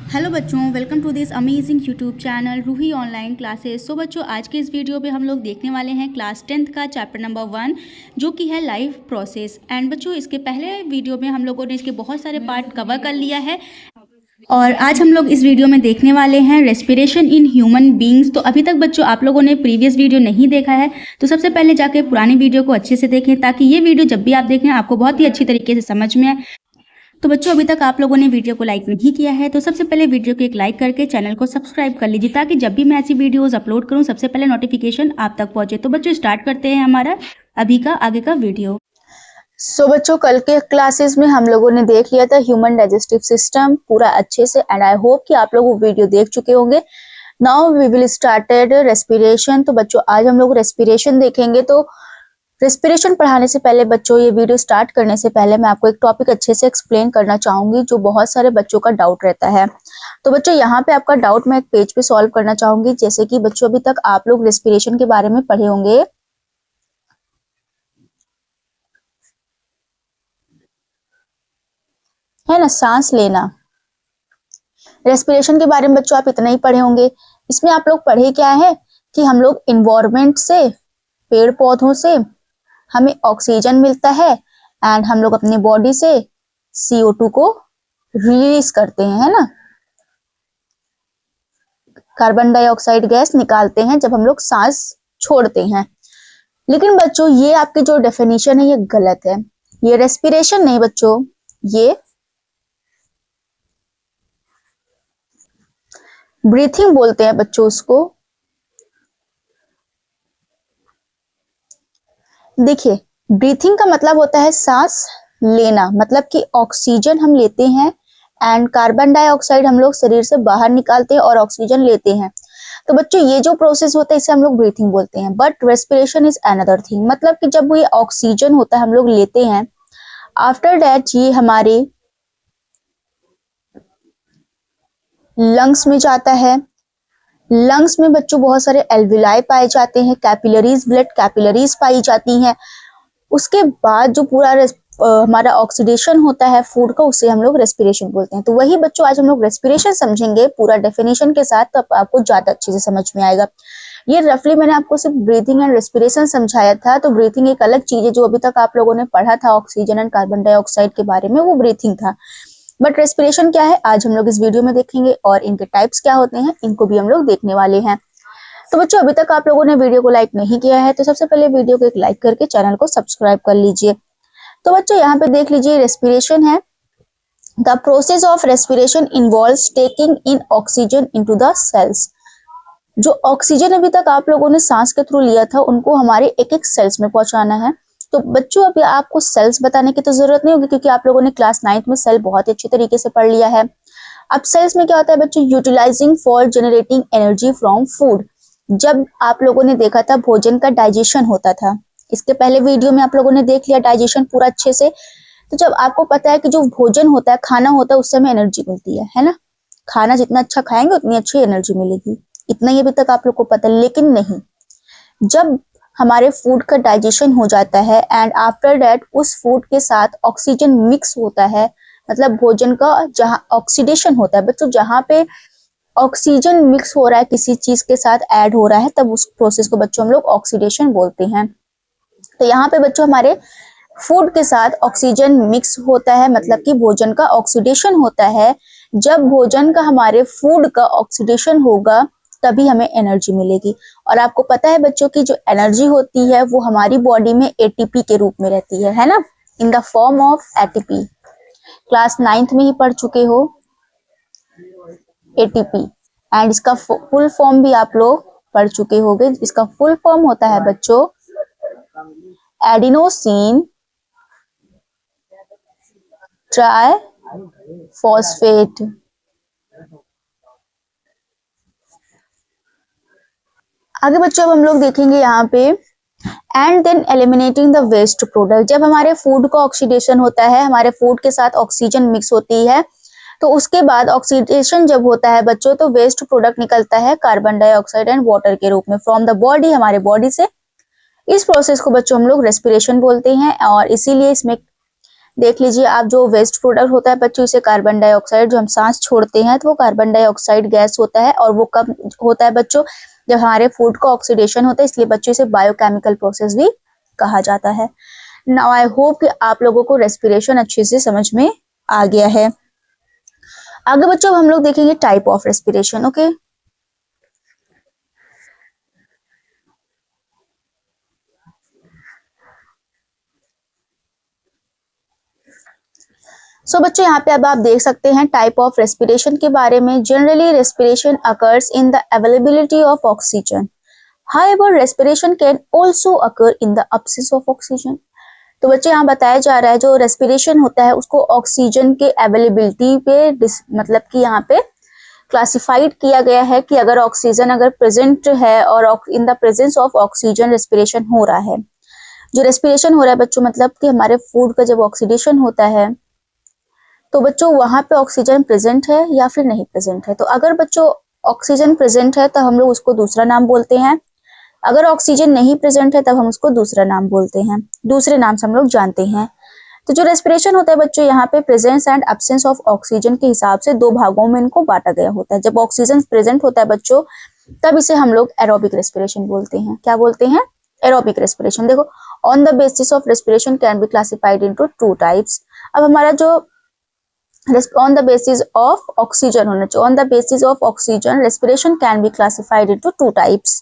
Hello बच्चों, welcome to this amazing YouTube channel Roohi online classes. So बच्चों, आज के इस वीडियो में हम लोग देखने वाले हैं क्लास 10th का चैप्टर नंबर 1 जो कि है लाइफ प्रोसेस। एंड बच्चों, इसके पहले वीडियो में हम लोगों ने इसके बहुत सारे पार्ट कवर कर लिया है और आज हम लोग इस वीडियो में देखने वाले हैं रेस्पिरेशन इन ह्यूमन बींग्स। तो अभी तक बच्चों आप लोगों ने प्रीवियस वीडियो नहीं देखा है तो सबसे पहले जाके पुरानी वीडियो को अच्छे से देखें ताकि ये वीडियो जब भी आप देखें आपको बहुत ही अच्छी तरीके से समझ में आए। तो बच्चों, अभी तक आप लोगों ने वीडियो को लाइक नहीं किया है तो सबसे पहले वीडियो को एक लाइक करके चैनल को सब्सक्राइब कर लीजिए ताकि जब भी मैं ऐसी वीडियोस अपलोड करूं सबसे पहले नोटिफिकेशन आप तक पहुंचे। तो बच्चों, स्टार्ट करते हैं हमारा अभी का आगे का वीडियो। बच्चों, कल के क्लासेस में हम लोगों ने देख लिया था ह्यूमन डाइजेस्टिव सिस्टम पूरा अच्छे से, एंड आई होप कि आप लोग वो वीडियो देख चुके होंगे। Now we will started respiration. तो बच्चों, आज हम लोग रेस्पिरेशन देखेंगे। तो रेस्पिरेशन पढ़ाने से पहले बच्चों, ये वीडियो स्टार्ट करने से पहले मैं आपको एक टॉपिक अच्छे से एक्सप्लेन करना चाहूंगी जो बहुत सारे बच्चों का डाउट रहता है। तो बच्चों, यहाँ पे आपका डाउट मैं एक पेज पे सॉल्व करना चाहूंगी। जैसे कि बच्चों, अभी तक आप लोग रेस्पिरेशन के बारे में पढ़े होंगे, है ना, सांस लेना। रेस्पिरेशन के बारे में बच्चों आप इतना ही पढ़े होंगे। इसमें आप लोग पढ़े क्या है कि हम लोग इन्वायरमेंट से, पेड़ पौधों से हमें ऑक्सीजन मिलता है एंड हम लोग अपनी बॉडी से CO2 को रिलीज करते हैं, है ना, कार्बन डाइऑक्साइड गैस निकालते हैं जब हम लोग सांस छोड़ते हैं। लेकिन बच्चों, ये आपकी जो डेफिनेशन है ये गलत है। ये रेस्पिरेशन नहीं बच्चों, ये ब्रीथिंग बोलते हैं बच्चों उसको। देखिए, ब्रीथिंग का मतलब होता है सांस लेना, मतलब कि ऑक्सीजन हम लेते हैं एंड कार्बन डाइऑक्साइड हम लोग शरीर से बाहर निकालते हैं और ऑक्सीजन लेते हैं। तो बच्चों, ये जो प्रोसेस होता है इसे हम लोग ब्रीथिंग बोलते हैं। But respiration is another thing, मतलब कि जब ये ऑक्सीजन होता है हम लोग लेते हैं, आफ्टर दैट ये हमारे लंग्स में जाता है। लंग्स में बच्चों बहुत सारे एल्विलाई पाए जाते हैं, कैपिलरीज, ब्लड कैपिलरीज पाई जाती हैं। उसके बाद जो पूरा हमारा ऑक्सीडेशन होता है फूड का, उसे हम लोग रेस्पिरेशन बोलते हैं। तो वही बच्चों आज हम लोग रेस्पिरेशन समझेंगे पूरा डेफिनेशन के साथ, तो आपको ज्यादा अच्छे से समझ में आएगा। ये रफली मैंने आपको सिर्फ ब्रीथिंग एंड रेस्पिरेशन समझाया था। तो ब्रीथिंग एक अलग चीज है, जो अभी तक आप लोगों ने पढ़ा था ऑक्सीजन एंड कार्बन डाइऑक्साइड के बारे में, वो ब्रीथिंग था। बट रेस्पिरेशन क्या है आज हम लोग इस वीडियो में देखेंगे, और इनके टाइप्स क्या होते हैं इनको भी हम लोग देखने वाले हैं। तो बच्चों, अभी तक आप लोगों ने वीडियो को लाइक नहीं किया है तो सबसे पहले वीडियो को एक लाइक करके चैनल को सब्सक्राइब कर लीजिए। तो बच्चों, यहाँ पे देख लीजिए, रेस्पिरेशन है the process of respiration involves taking in oxygen into the cells. जो ऑक्सीजन अभी तक आप लोगों ने सांस के थ्रू लिया था उनको हमारे एक एक सेल्स में पहुंचाना है। तो बच्चों, अभी आपको सेल्स बताने की तो जरूरत नहीं होगी क्योंकि आप लोगों ने क्लास 9th में सेल बहुत ही अच्छी तरीके से पढ़ लिया है। अब सेल्स में क्या होता है बच्चों, utilising for generating energy from food. जब आप लोगों ने देखा था भोजन का डाइजेशन होता था, इसके पहले वीडियो में आप लोगों ने देख लिया डाइजेशन पूरा अच्छे से। तो जब आपको पता है कि जो भोजन होता है, खाना होता है, उससे हमें एनर्जी मिलती है ना। खाना जितना अच्छा खाएंगे उतनी अच्छी एनर्जी मिलेगी, इतना ही अभी तक आप लोग को पता है। लेकिन नहीं, जब हमारे फूड का डाइजेशन हो जाता है एंड आफ्टर दैट उस फूड के साथ ऑक्सीजन मिक्स होता है, मतलब भोजन का जहाँ ऑक्सीडेशन होता है बच्चों, जहाँ पे ऑक्सीजन मिक्स हो रहा है किसी चीज के साथ ऐड हो रहा है, तब उस प्रोसेस को बच्चों हम लोग ऑक्सीडेशन बोलते हैं। तो यहाँ पे बच्चों हमारे फूड के साथ ऑक्सीजन मिक्स होता है, मतलब कि भोजन का ऑक्सीडेशन होता है। जब भोजन का हमारे फूड का ऑक्सीडेशन होगा तभी हमें एनर्जी मिलेगी। और आपको पता है बच्चों की जो एनर्जी होती है वो हमारी बॉडी में ATP के रूप में रहती है ना, in the form of ATP। Class 9th में ही पढ़ चुके हो ATP, एंड इसका फुल फॉर्म भी आप लोग पढ़ चुके होंगे। इसका फुल फॉर्म होता है बच्चों एडिनोसिन ट्राइफॉस्फेट। आगे बच्चों अब हम लोग देखेंगे यहाँ पे and then eliminating the waste product. जब हमारे फूड का ऑक्सीडेशन होता है, हमारे फूड के साथ ऑक्सीजन मिक्स होती है, तो उसके बाद ऑक्सीडेशन जब होता है बच्चों तो वेस्ट प्रोडक्ट निकलता है कार्बन डाइऑक्साइड एंड वाटर के रूप में फ्रॉम द बॉडी, हमारे बॉडी से। इस प्रोसेस को बच्चों हम लोग रेस्पिरेशन बोलते हैं और इसीलिए इसमें देख लीजिए आप, जो वेस्ट प्रोडक्ट होता है बच्चों, इसे कार्बन डाइऑक्साइड, जो हम सांस छोड़ते हैं तो वो कार्बन डाइऑक्साइड गैस होता है, और वो कब होता है बच्चों, जब हमारे फूड का ऑक्सीडेशन होता है, इसलिए बच्चों इसे बायोकेमिकल प्रोसेस भी कहा जाता है। नाउ आई होप कि आप लोगों को रेस्पिरेशन अच्छे से समझ में आ गया है। आगे बच्चों हम लोग देखेंगे टाइप ऑफ रेस्पिरेशन। ओके, सो बच्चों यहाँ पे अब आप देख सकते हैं टाइप ऑफ रेस्पिरेशन के बारे में। Generally respiration occurs in the availability of oxygen, however respiration can also occur in the absence of oxygen. तो बच्चे यहाँ बताया जा रहा है जो रेस्पिरेशन होता है उसको ऑक्सीजन के अवेलेबिलिटी पे मतलब कि यहाँ पे क्लासिफाइड किया गया है कि अगर ऑक्सीजन अगर प्रेजेंट है और इन the presence of oxygen respiration हो रहा है। जो रेस्पिरेशन हो रहा है बच्चों मतलब कि हमारे फूड का जब ऑक्सीडेशन होता है तो बच्चों वहां पे ऑक्सीजन प्रेजेंट है या फिर नहीं प्रेजेंट है। तो अगर बच्चों ऑक्सीजन प्रेजेंट है तो हम लोग उसको दूसरा नाम बोलते हैं, अगर ऑक्सीजन नहीं प्रेजेंट है तब हम उसको दूसरा नाम बोलते हैं, दूसरे नाम से हम लोग जानते हैं। तो जो रेस्पिरेशन होता है बच्चों यहाँ पे presence and absence of oxygen के हिसाब से दो भागों में इनको बांटा गया होता है। जब ऑक्सीजन प्रेजेंट होता है बच्चों तब इसे हम लोग एरोबिक रेस्पिरेशन बोलते हैं। क्या बोलते हैं? Aerobic respiration. देखो, on the basis of respiration can be classified into two types. अब हमारा जो on the basis of oxygen होना चाहिए, on the basis of oxygen respiration can be classified into two types.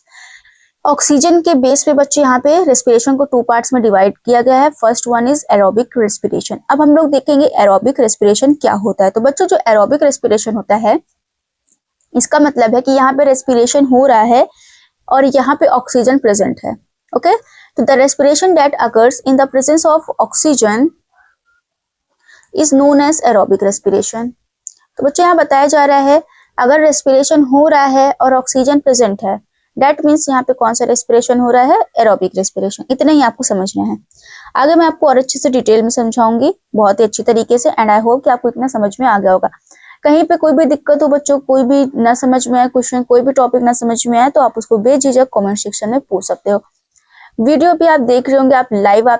Oxygen के base पे बच्चे यहाँ पे रेस्पिरेशन को टू पार्ट्स में डिवाइड किया गया है। First one is aerobic respiration. अब हम लोग देखेंगे एरोबिक रेस्पिरेशन क्या होता है। तो बच्चों जो एरोबिक रेस्पिरेशन होता है इसका मतलब है कि यहाँ पे रेस्पिरेशन हो रहा है और यहाँ पे ऑक्सीजन प्रेजेंट है। ओके, तो the respiration that occurs in the presence of oxygen is known as aerobic respiration. तो बच्चे यहाँ बताया जा रहा है अगर रेस्पिरेशन हो रहा है और ऑक्सीजन प्रेजेंट है, दैट मीन्स यहाँ पे कौन सा रेस्पिरेशन हो रहा है? Aerobic respiration. इतना ही आपको समझना है। आगे मैं आपको और अच्छे से डिटेल में समझाऊंगी बहुत ही अच्छी तरीके से, एंड आई होप कि आपको इतना समझ में आ गया होगा। कहीं पे कोई भी दिक्कत हो बच्चों, कोई भी ना समझ में आए क्वेश्चन, कोई भी टॉपिक ना समझ में आए तो आप उसको बेझिझक कमेंट सेक्शन में पूछ सकते हो। वीडियो भी आप देख रहे होंगे, आप लाइव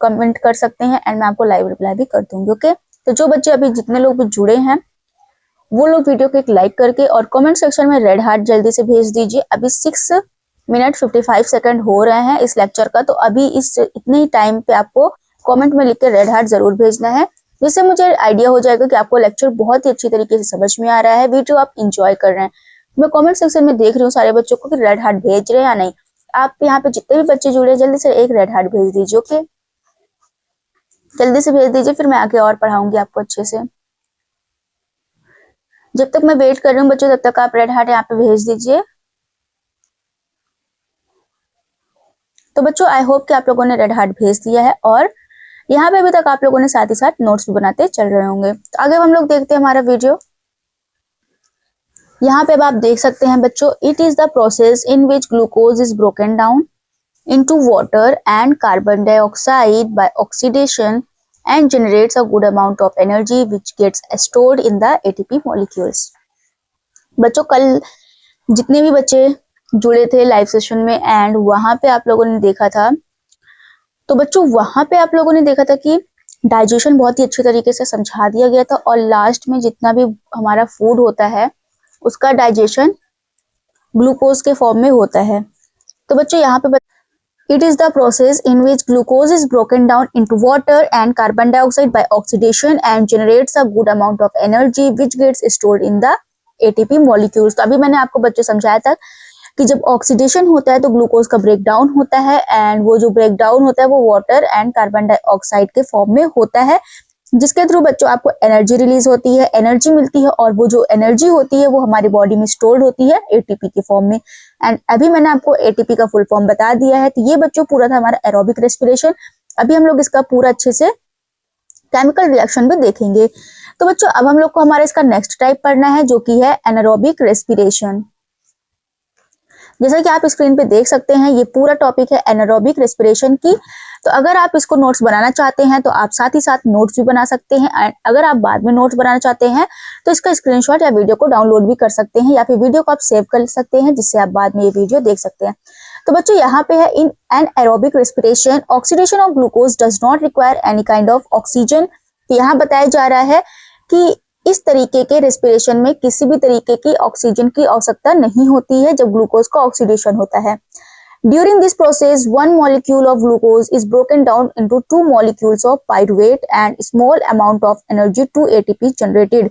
कमेंट कर सकते हैं एंड मैं आपको लाइव रिप्लाई भी कर दूंगी। ओके, तो जो बच्चे अभी जितने लोग भी जुड़े हैं वो लोग वीडियो को एक लाइक करके और कमेंट सेक्शन में रेड हार्ट जल्दी से भेज दीजिए। अभी 6 मिनट 55 सेकंड हो रहे हैं इस लेक्चर का, तो अभी इस इतने ही टाइम पे आपको कमेंट में लिख के रेड हार्ट जरूर भेजना है, जिससे मुझे आइडिया हो जाएगा कि आपको लेक्चर बहुत ही अच्छी तरीके से समझ में आ रहा है, वीडियो आप इंजॉय कर रहे हैं। मैं कमेंट सेक्शन में देख रही हूँ सारे बच्चों को कि रेड हार्ट भेज रहे हैं या नहीं। आप यहाँ पे जितने भी बच्चे जुड़े जल्दी से एक रेड हार्ट भेज दीजिए। ओके, जल्दी से भेज दीजिए, फिर मैं आगे और पढ़ाऊंगी आपको अच्छे से। जब तक मैं वेट कर रही हूँ बच्चों तब तक आप रेड हार्ट यहाँ पे भेज दीजिए। तो बच्चों आई होप कि आप लोगों ने रेड हार्ट भेज दिया है और यहाँ पे अभी तक आप लोगों ने साथ ही साथ नोट्स भी बनाते चल रहे होंगे। तो आगे हम लोग देखते हैं हमारा वीडियो। यहाँ पे अब आप देख सकते हैं बच्चों, it is the process in which glucose is broken down into water and carbon dioxide by oxidation and generates a good amount of energy which gets stored in the ATP molecules। बच्चों कल जितने भी बच्चे जुड़े थे live session में and वहां पे आप लोगों ने देखा था, तो बच्चों वहां पे आप लोगों ने देखा था कि डाइजेशन बहुत ही अच्छे तरीके से समझा दिया गया था और लास्ट में जितना भी हमारा फूड होता है उसका डाइजेशन ग्लूकोज के फॉर्म में होता है। तो बच्चों यहाँ पे it is the process in which glucose is broken down into water and carbon dioxide by oxidation and generates a good amount of energy which gets stored in the ATP molecules। तो अभी मैंने आपको बच्चों समझाया था कि जब oxidation होता है तो ग्लूकोज का ब्रेक डाउन होता है एंड वो जो ब्रेक डाउन होता है वो वाटर एंड कार्बन डाइऑक्साइड के फॉर्म में होता है, जिसके थ्रू बच्चों आपको एनर्जी रिलीज होती है, एनर्जी मिलती है और वो जो एनर्जी होती है वो हमारी बॉडी में स्टोर्ड होती है एटीपी के फॉर्म में। एंड अभी मैंने आपको एटीपी का फुल फॉर्म बता दिया है। तो ये बच्चों पूरा था हमारा एरोबिक रेस्पिरेशन। अभी हम लोग इसका पूरा अच्छे से केमिकल रिएक्शन भी देखेंगे। तो बच्चों अब हम लोग को हमारा इसका नेक्स्ट टाइप पढ़ना है जो कि है एनारोबिक रेस्पिरेशन। जैसा कि आप स्क्रीन पे देख सकते हैं ये पूरा टॉपिक है एनारोबिक रेस्पिरेशन की। तो अगर आप इसको नोट्स बनाना चाहते हैं तो आप साथ ही साथ नोट्स भी बना सकते हैं। अगर आप बाद में नोट्स बनाना चाहते हैं तो इसका स्क्रीनशॉट या वीडियो को डाउनलोड भी कर सकते हैं या फिर वीडियो को आप सेव कर सकते हैं जिससे आप बाद में ये वीडियो देख सकते हैं। तो बच्चों यहाँ पे है in an aerobic respiration oxidation of glucose does not require any kind of oxygen. तो यहाँ बताया जा रहा है कि इस तरीके के रेस्पिरेशन में किसी भी तरीके की ऑक्सीजन की आवश्यकता नहीं होती है जब ग्लूकोज का ऑक्सीडेशन होता है। During this process, one molecule of glucose is broken down into two molecules of pyruvate and small amount of energy 2 ATP generated।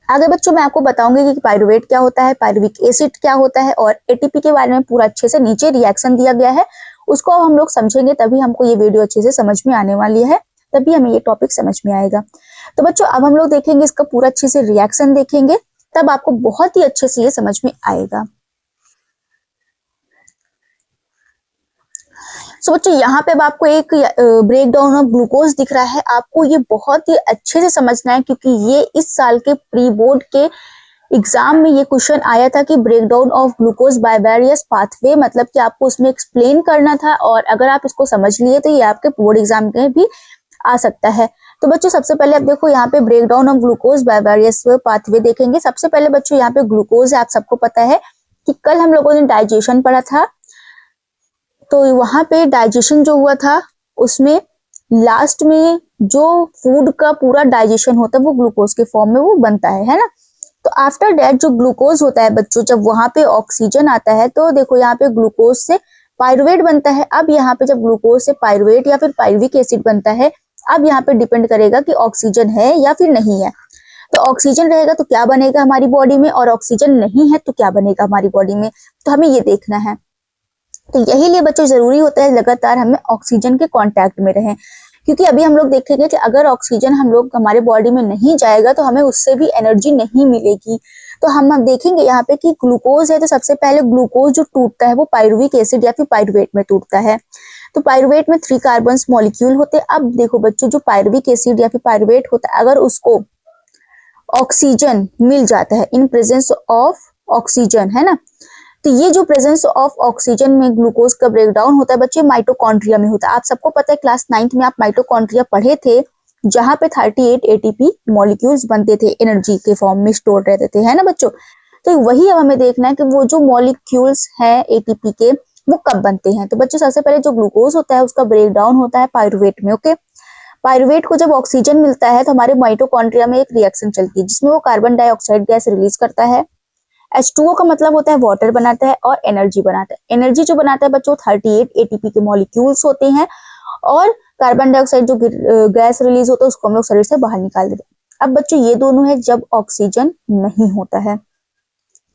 आगे बच्चों मैं आपको बताऊंगी कि पायरुवेट क्या होता है, पायरुविक एसिड क्या होता है और एटीपी के बारे में पूरा अच्छे से नीचे रिएक्शन दिया गया है, उसको हम लोग समझेंगे तभी हमको ये वीडियो अच्छे से समझ में आने वाली है, तभी हमें ये टॉपिक समझ में आएगा। तो बच्चों अब हम लोग देखेंगे इसका पूरा अच्छे से रिएक्शन देखेंगे, तब आपको बहुत ही अच्छे से ये समझ में आएगा। सो बच्चों यहाँ पे अब आपको एक ब्रेक डाउन ऑफ ग्लूकोज दिख रहा है, आपको ये बहुत ही अच्छे से समझना है क्योंकि ये इस साल के प्री बोर्ड के एग्जाम में ये क्वेश्चन आया था कि break down of glucose by various pathway, मतलब कि आपको उसमें एक्सप्लेन करना था और अगर आप इसको समझ लिए तो ये आपके बोर्ड एग्जाम में भी आ सकता है। तो बच्चों सबसे पहले आप देखो यहाँ पे break down of glucose by various pathway देखेंगे। सबसे पहले बच्चों यहाँ पे ग्लूकोज है, आप सबको पता है कि कल हम लोगों ने डाइजेशन पढ़ा था, तो वहां पे डाइजेशन जो हुआ था उसमें लास्ट में जो फूड का पूरा डाइजेशन होता है वो ग्लूकोज के फॉर्म में वो बनता है ना। तो आफ्टर दैट जो ग्लूकोज होता है बच्चों, जब वहां पे ऑक्सीजन आता है तो देखो यहाँ पे ग्लूकोज से पायरुवेट बनता है। अब यहाँ पे जब ग्लूकोज से पायरुवेट या फिर पायरुविक एसिड बनता है, अब यहाँ पे डिपेंड करेगा कि ऑक्सीजन है या फिर नहीं है। तो ऑक्सीजन रहेगा तो क्या बनेगा हमारी बॉडी में और ऑक्सीजन नहीं है तो क्या बनेगा हमारी बॉडी में, तो हमें ये देखना है। तो यही लिए बच्चों जरूरी होता है लगातार हमें ऑक्सीजन के कांटेक्ट में रहें, क्योंकि अभी हम लोग देखेंगे कि अगर ऑक्सीजन हम लोग हमारे बॉडी में नहीं जाएगा तो हमें उससे भी एनर्जी नहीं मिलेगी। तो हम अब देखेंगे यहाँ पे कि ग्लूकोज है तो सबसे पहले ग्लूकोज जो टूटता है वो पायरुविक एसिड या फिर पायरुवेट में टूटता है। तो पायरुवेट में 3 कार्बन मॉलिक्यूल होते हैं। अब देखो बच्चों जो पायरुविक एसिड या फिर पायरुवेट होता है, अगर उसको ऑक्सीजन मिल जाता है इन प्रेजेंस ऑफ ऑक्सीजन, है ना, तो ये जो प्रेजेंस ऑफ ऑक्सीजन में ग्लूकोज का ब्रेकडाउन होता है बच्चे माइटोकॉन्ड्रिया में होता है। आप सबको पता है क्लास 9th में आप माइटोकॉन्ड्रिया पढ़े थे, जहां पे 38 एटीपी मॉलिक्यूल्स बनते थे, एनर्जी के फॉर्म में स्टोर रहते थे, है ना बच्चों। तो वही अब हमें देखना है कि वो जो मॉलिक्यूल्स हैं एटीपी के वो कब बनते हैं। तो बच्चों सबसे पहले जो ग्लूकोज होता है उसका ब्रेकडाउन होता है पायरुवेट में। ओके, पायरुवेट को जब ऑक्सीजन मिलता है तो हमारे माइटोकॉन्ड्रिया में एक रिएक्शन चलती है जिसमें वो कार्बन डाइऑक्साइड गैस रिलीज करता है। H2O का मतलब होता है वाटर बनाता है और एनर्जी बनाता है। एनर्जी जो बनाता है बच्चों 38 एटीपी के मॉलिक्यूल्स होते हैं और कार्बन डाइऑक्साइड जो गैस रिलीज होता है उसको हम लोग शरीर से बाहर निकाल देते हैं। अब बच्चों ये दोनों है जब ऑक्सीजन नहीं होता है।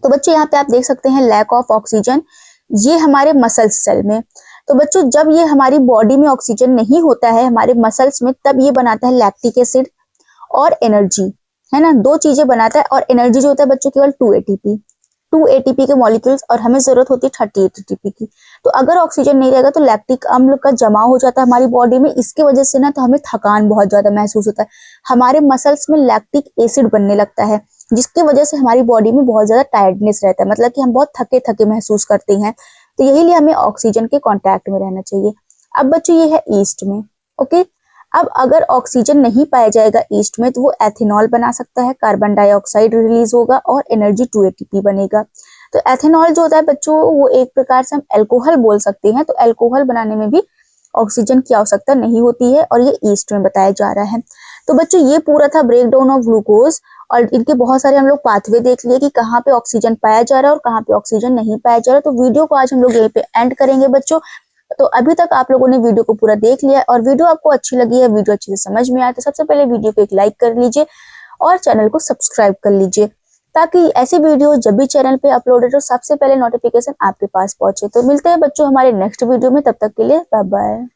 तो बच्चों यहाँ पे आप देख सकते हैं लैक ऑफ ऑक्सीजन, ये हमारे मसल्स सेल में। तो बच्चों जब ये हमारी बॉडी में ऑक्सीजन नहीं होता है हमारे मसल्स में, तब ये बनाता है लैक्टिक एसिड और एनर्जी, है ना, 2 चीजें बनाता है। और एनर्जी जो होता है बच्चों केवल 2 एटीपी के मॉलिक्यूल्स और हमें जरूरत होती है 38 एटीपी की। तो अगर ऑक्सीजन नहीं रहेगा तो लैक्टिक अम्ल का जमाव हो जाता है हमारी बॉडी में, इसके वजह से ना तो हमें थकान बहुत ज्यादा महसूस होता है, हमारे मसल्स में लैक्टिक एसिड बनने लगता है जिसकी वजह से हमारी बॉडी में बहुत ज्यादा टायर्डनेस रहता है, मतलब कि हम बहुत थके थके महसूस करते हैं। तो यही लिए हमें ऑक्सीजन के कॉन्टैक्ट में रहना चाहिए। अब बच्चों ये है ईस्ट में। ओके, अब अगर ऑक्सीजन नहीं पाया जाएगा ईस्ट में तो वो एथेनॉल बना सकता है, कार्बन डाइऑक्साइड रिलीज होगा और एनर्जी 2 एटीपी बनेगा। तो एथेनॉल जो होता है बच्चों वो एक प्रकार से हम अल्कोहल बोल सकते हैं। तो अल्कोहल बनाने में भी ऑक्सीजन की आवश्यकता नहीं होती है और ये ईस्ट में बताया जा रहा है। तो बच्चों ये पूरा था ब्रेक डाउन ऑफ ग्लूकोज और इनके बहुत सारे हम लोग पाथवे देख लिए कि कहाँ पे ऑक्सीजन पाया जा रहा है और कहाँ पे ऑक्सीजन नहीं पाया जा रहा है। तो वीडियो को आज हम लोग यहीं पे एंड करेंगे बच्चों। तो अभी तक आप लोगों ने वीडियो को पूरा देख लिया और वीडियो आपको अच्छी लगी है, वीडियो अच्छे से समझ में आए तो सबसे पहले वीडियो को एक लाइक कर लीजिए और चैनल को सब्सक्राइब कर लीजिए ताकि ऐसी वीडियो जब भी चैनल पे अपलोडेड हो सबसे पहले नोटिफिकेशन आपके पास पहुंचे। तो मिलते हैं बच्चों हमारे नेक्स्ट वीडियो में, तब तक के लिए बाय बाय।